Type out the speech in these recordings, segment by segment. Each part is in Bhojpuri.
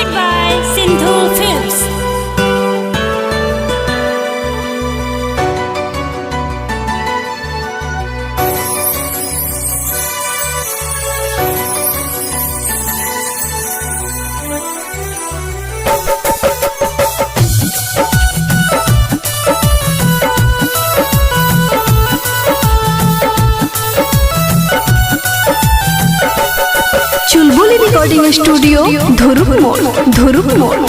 presented by Sindhu Films. Chulbuli recording studio Dhurup Mod.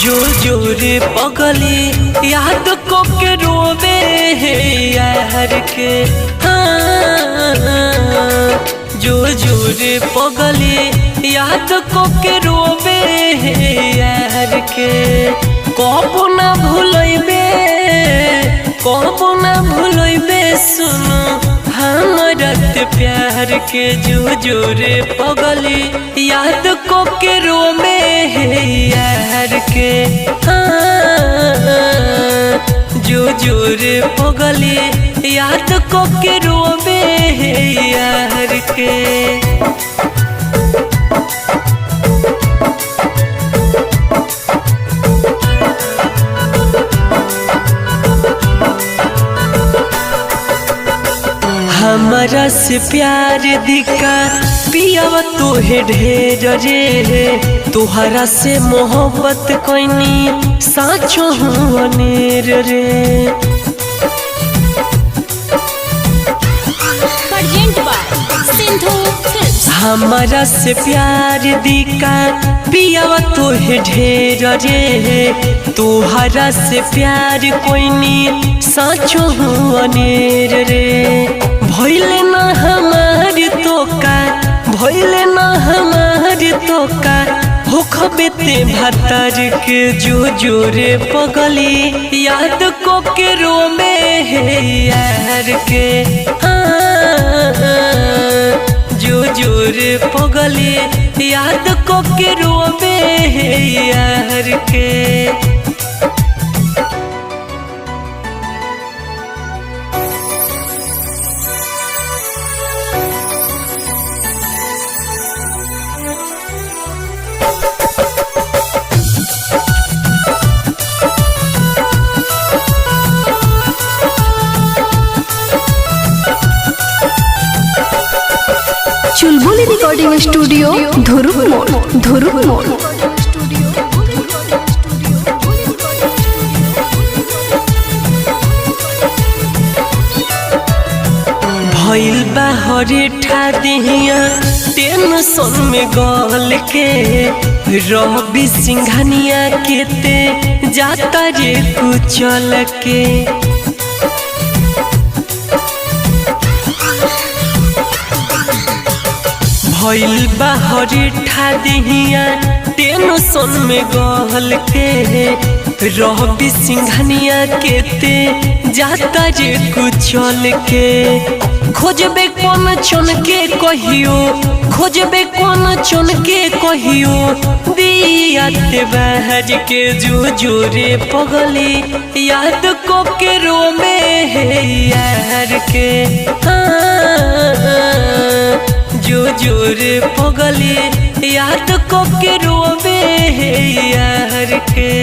जोर जोर पगली याद को के रोवे है यार के। जोर जोर पगली याद को के रोवे है यार के। कबो ना भूलैबे सुनो हमरा प्यार के। जो जोरे पगली याद को के रोवे है यार के। जो जोरे पगली याद को के रोवे है यार के। हमारा से प्यार दिखा पियावा तोहे ढेर रे। तुहरा से मोहब्बत कोइनी साचो हूँ अनेर रे। Presented by Sindhu Films. हमारा से प्यार दिखा पियावा तोहे ढेर रे। तुहरा से प्यार कोइनी साचो हूँ अनेर रे। भइले ना हमार तोका हो खबेते भातार के। जो जोरे पगली याद को के रोवे है यार के। जो जोरे पगली याद को के रोवे है यार के। चुलबुली रिकॉर्डिंग स्टूडियो धुरुप मोड़। भइल बा हरे ठा दिहिया टेंशन में गल के। रवि सिंघानिया के ते जाता रे कुचल के। भइल बा हरे ठा दिहिया टेंशन में गल के। रवि सिंघानिया के ते जाता रे कुचल के। खोजबे कौन चुन के कहियो दियाते बहज के। जो जोरे पगली याद को के रोवे है यार के। जो जोरे पगली याद को के रोवे है यार के।